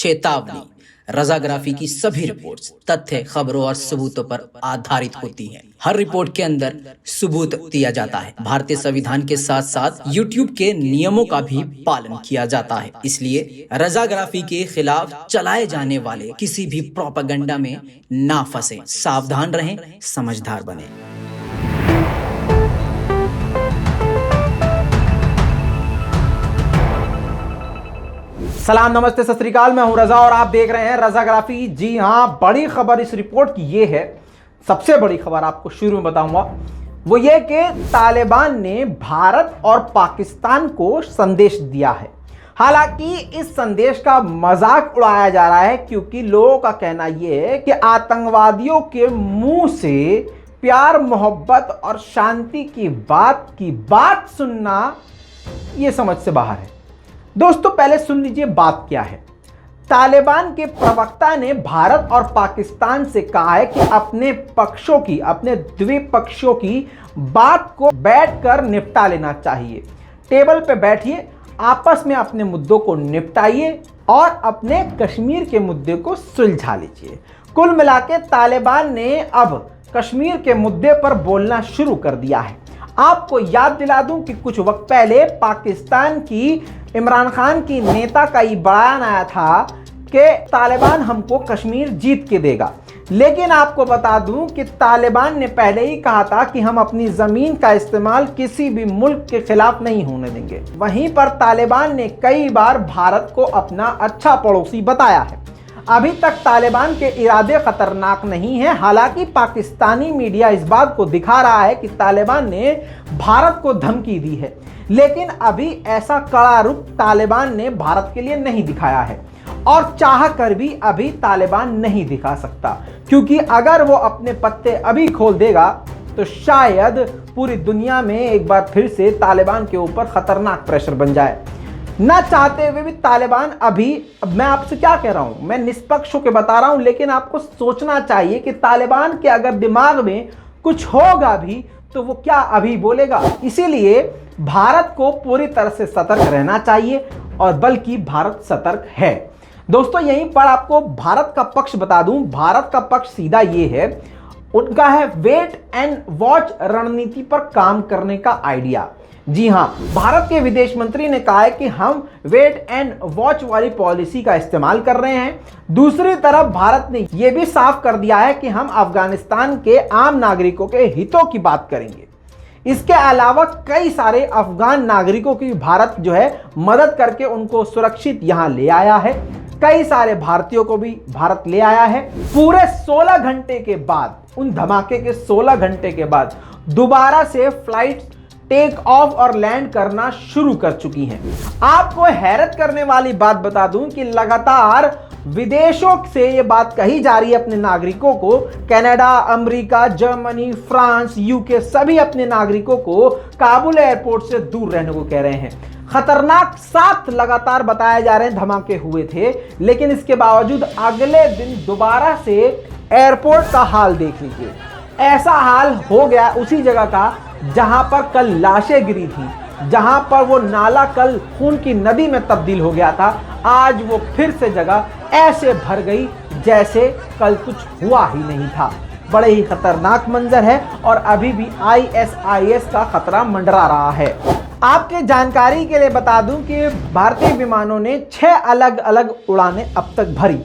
चेतावनी, रजाग्राफी की सभी रिपोर्ट्स तथ्य, खबरों और सबूतों पर आधारित होती हैं। हर रिपोर्ट के अंदर सबूत दिया जाता है। भारतीय संविधान के साथ साथ यूट्यूब के नियमों का भी पालन किया जाता है। इसलिए रजाग्राफी के खिलाफ चलाए जाने वाले किसी भी प्रोपेगेंडा में ना फंसे। सावधान रहें, समझदार बने। सलाम, नमस्ते, सत श्री अकाल। मैं हूं रजा और आप देख रहे हैं रजाग्राफी। जी हां, बड़ी खबर इस रिपोर्ट की ये है, सबसे बड़ी खबर आपको शुरू में बताऊंगा, वो ये कि तालिबान ने भारत और पाकिस्तान को संदेश दिया है। हालांकि इस संदेश का मजाक उड़ाया जा रहा है, क्योंकि लोगों का कहना यह है कि आतंकवादियों के मुंह से प्यार, मोहब्बत और शांति की बात सुनना ये समझ से बाहर है। दोस्तों, पहले सुन लीजिए बात क्या है। तालिबान के प्रवक्ता ने भारत और पाकिस्तान से कहा है कि अपने द्विपक्षों की बात को बैठकर निपटा लेना चाहिए। टेबल पे बैठिए, आपस में अपने मुद्दों को निपटाइए और अपने कश्मीर के मुद्दे को सुलझा लीजिए। कुल मिलाके तालिबान ने अब कश्मीर के मुद्दे पर बोलना शुरू कर दिया है। आपको याद दिला दूं कि कुछ वक्त पहले पाकिस्तान की इमरान खान की नेता का ये बयान आया था कि तालिबान हमको कश्मीर जीत के देगा। लेकिन आपको बता दूं कि तालिबान ने पहले ही कहा था कि हम अपनी जमीन का इस्तेमाल किसी भी मुल्क के खिलाफ नहीं होने देंगे। वहीं पर तालिबान ने कई बार भारत को अपना अच्छा पड़ोसी बताया है। अभी तक तालिबान के इरादे खतरनाक नहीं हैं। हालांकि पाकिस्तानी मीडिया इस बात को दिखा रहा है कि तालिबान ने भारत को धमकी दी है, लेकिन अभी ऐसा कड़ा रुख तालिबान ने भारत के लिए नहीं दिखाया है और चाह कर भी अभी तालिबान नहीं दिखा सकता, क्योंकि अगर वो अपने पत्ते अभी खोल देगा तो शायद पूरी दुनिया में एक बार फिर से तालिबान के ऊपर खतरनाक प्रेशर बन जाए। ना चाहते हुए भी तालिबान अभी, अब मैं आपसे क्या कह रहा हूं, मैं निष्पक्ष होकर बता रहा हूं, लेकिन आपको सोचना चाहिए कि तालिबान के अगर दिमाग में कुछ होगा भी तो वो क्या अभी बोलेगा। इसीलिए भारत को पूरी तरह से सतर्क रहना चाहिए, और बल्कि भारत सतर्क है। दोस्तों, यहीं पर आपको भारत का पक्ष बता दूं। भारत का पक्ष सीधा ये है, उनका है वेट एंड वॉच रणनीति पर काम करने का आइडिया। जी हां, भारत के विदेश मंत्री ने कहा है कि हम वेट एंड वॉच वाली पॉलिसी का इस्तेमाल कर रहे हैं। दूसरी तरफ भारत ने यह भी साफ कर दिया है कि हम अफगानिस्तान के आम नागरिकों के हितों की बात करेंगे। इसके अलावा कई सारे अफगान नागरिकों की भारत जो है मदद करके उनको सुरक्षित यहां ले आया है। कई सारे भारतीयों को भी भारत ले आया है। पूरे 16 घंटे के बाद, उन धमाके के 16 घंटे के बाद दोबारा से फ्लाइट टेक ऑफ और लैंड करना शुरू कर चुकी हैं। आपको हैरत करने वाली बात बता दूं कि लगातार विदेशों से ये बात कही जा रही है अपने नागरिकों को, Canada, America, Germany, France, UK, सभी अपने नागरिकों को काबुल एयरपोर्ट से दूर रहने को कह रहे हैं। खतरनाक 7 लगातार बताए जा रहे हैं धमाके हुए थे, लेकिन इसके बावजूद अगले दिन दोबारा से एयरपोर्ट का हाल देख लीजिए। ऐसा हाल हो गया उसी जगह का जहां पर कल लाशें गिरी थी, जहां पर वो नाला कल खून की नदी में तब्दील हो गया था। आज वो फिर से जगह ऐसे भर गई जैसे कल कुछ हुआ ही नहीं था। बड़े ही खतरनाक मंजर है और अभी भी ISIS का खतरा मंडरा रहा है। आपके जानकारी के लिए बता दूं कि भारतीय विमानों ने 6 अलग अलग उड़ानें अब तक भरी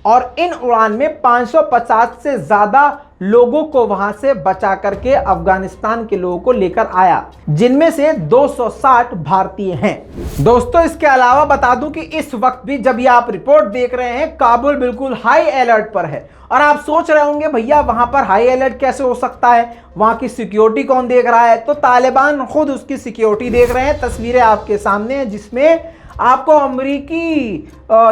और इन उड़ान में 550 से ज्यादा लोगों को वहां से बचा करके अफगानिस्तान के लोगों को लेकर आया, जिनमें से 260 भारतीय हैं। दोस्तों, इसके अलावा बता दूं कि इस वक्त भी जब ये आप रिपोर्ट देख रहे हैं, काबुल बिल्कुल हाई अलर्ट पर है। और आप सोच रहे होंगे भैया वहां पर हाई अलर्ट कैसे हो सकता है, वहां की सिक्योरिटी कौन देख रहा है? तो तालिबान खुद उसकी सिक्योरिटी देख रहे हैं। तस्वीरें आपके सामने हैं जिसमें आपको अमेरिकी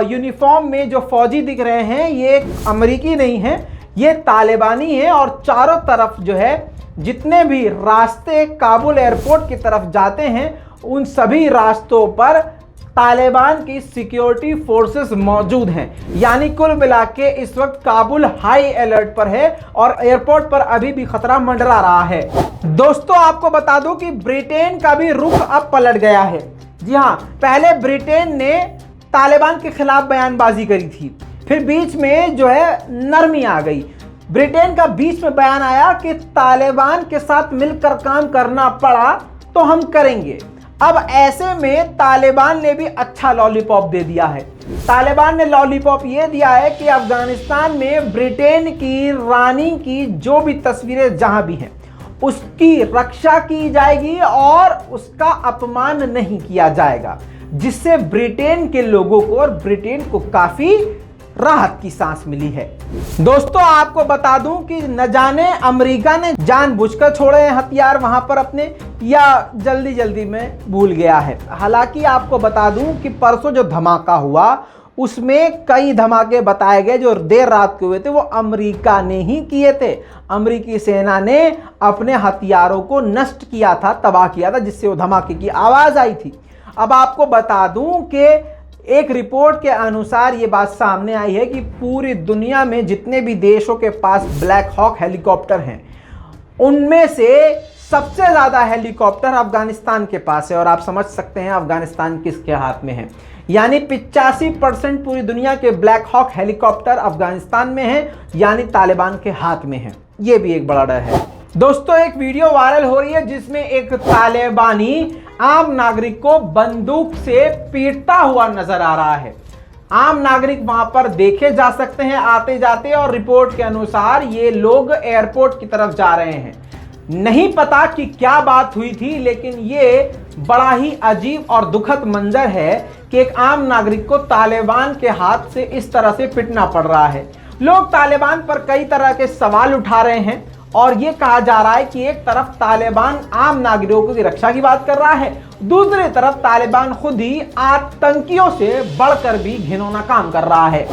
यूनिफॉर्म में जो फौजी दिख रहे हैं, ये अमेरिकी नहीं है, ये तालिबानी है। और चारों तरफ जो है जितने भी रास्ते काबुल एयरपोर्ट की तरफ जाते हैं, उन सभी रास्तों पर तालिबान की सिक्योरिटी फोर्सेस मौजूद हैं। यानी कुल मिला के इस वक्त काबुल हाई अलर्ट पर है और एयरपोर्ट पर अभी भी खतरा मंडरा रहा है। दोस्तों, आपको बता दूं कि ब्रिटेन का भी रुख अब पलट गया है। जी हां, पहले ब्रिटेन ने तालिबान के खिलाफ बयानबाजी करी थी। फिर बीच में जो है नरमी आ गई। ब्रिटेन का बीच में बयान आया कि तालिबान के साथ मिलकर काम करना पड़ा तो हम करेंगे। अब ऐसे में तालिबान ने भी अच्छा लॉलीपॉप दे दिया है। तालिबान ने लॉलीपॉप ये दिया है कि अफगानिस्तान में ब्रिटेन की रानी की जो भी तस्वीरें जहां भी हैं उसकी रक्षा की जाएगी और उसका अपमान नहीं किया जाएगा, जिससे ब्रिटेन के लोगों को और ब्रिटेन को काफी राहत की सांस मिली है। दोस्तों आपको बता दूं कि न जाने अमेरिका ने जानबूझकर छोड़े हैं हथियार वहां पर अपने या जल्दी जल्दी में भूल गया है। हालांकि आपको बता दूं कि परसों जो धमाका हुआ उसमें कई धमाके बताए गए जो देर रात के हुए थे वो अमेरिका ने ही किए थे। अमेरिकी सेना ने अपने हथियारों को नष्ट किया था, तबाह किया था, जिससे वो धमाके की आवाज आई थी। अब आपको बता दूं कि एक रिपोर्ट के अनुसार ये बात सामने आई है कि पूरी दुनिया में जितने भी देशों के पास ब्लैक हॉक हेलीकॉप्टर हैं उनमें से सबसे ज्यादा हेलीकॉप्टर अफगानिस्तान के पास है। और आप समझ सकते हैं अफगानिस्तान किसके हाथ में है, यानी 85% पूरी दुनिया के ब्लैक हॉक हेलीकॉप्टर अफगानिस्तान में है, यानी तालिबान के हाथ में है। ये भी एक बड़ा डर है। दोस्तों एक वीडियो वायरल हो रही है जिसमें एक तालिबानी आम नागरिक को बंदूक से पीटता हुआ नजर आ रहा है। आम नागरिक वहां पर देखे जा सकते हैं आते जाते, और रिपोर्ट के अनुसार ये लोग एयरपोर्ट की तरफ जा रहे हैं। नहीं पता कि क्या बात हुई थी, लेकिन ये बड़ा ही अजीब और दुखद मंजर है कि एक आम नागरिक को तालिबान के हाथ से इस तरह से पिटना पड़ रहा है। लोग तालिबान पर कई तरह के सवाल उठा रहे हैं और ये कहा जा रहा है कि एक तरफ तालिबान आम नागरिकों की रक्षा की बात कर रहा है, दूसरी तरफ तालिबान खुद ही आतंकियों से बढ़कर भी घिनौना काम कर रहा है।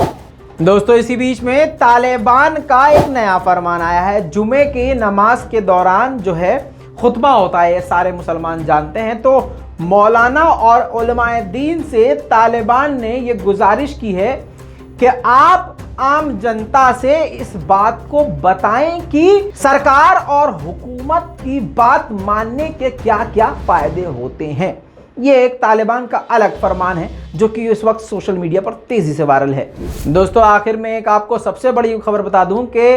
दोस्तों इसी बीच में तालिबान का एक नया फरमान आया है। जुमे की नमाज के दौरान जो है खुतबा होता है, ये सारे मुसलमान जानते हैं, तो मौलाना और उलमाए दीन से तालिबान ने ये गुजारिश की है कि आप आम जनता से इस बात को बताएं कि सरकार और हुकूमत की बात मानने के क्या क्या फायदे होते हैं। ये एक तालिबान का अलग फरमान है जो कि इस वक्त सोशल मीडिया पर तेजी से वायरल है। दोस्तों आखिर में एक आपको सबसे बड़ी खबर बता दूं कि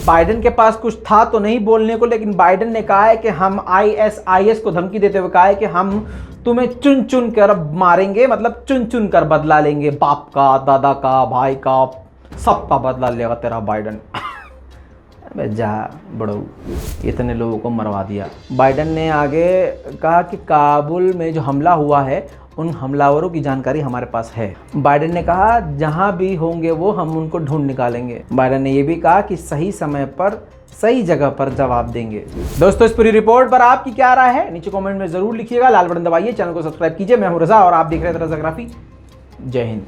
बाइडेन के पास कुछ था तो नहीं बोलने को, लेकिन बाइडेन ने कहा है कि हम ISIS को धमकी देते हुए कहा है कि हम तुम्हें चुन चुन कर मारेंगे, मतलब चुन चुन कर बदला लेंगे, बाप का, दादा का, भाई का, सबका बदला लेगा तेरा बाइडेन। जा बड़ो, इतने लोगों को मरवा दिया। बाइडेन ने आगे कहा कि काबुल में जो हमला हुआ है उन हमलावरों की जानकारी हमारे पास है। बाइडेन ने कहा जहां भी होंगे वो हम उनको ढूंढ निकालेंगे। बाइडेन ने यह भी कहा कि सही समय पर सही जगह पर जवाब देंगे। दोस्तों इस पूरी रिपोर्ट पर आपकी क्या राय है नीचे कमेंट में जरूर लिखिएगा। लाल बटन दबाइए, चैनल को सब्सक्राइब कीजिए। मैं हूं रजा और आप देख रहे थे रजाग्राफी। जय हिंद।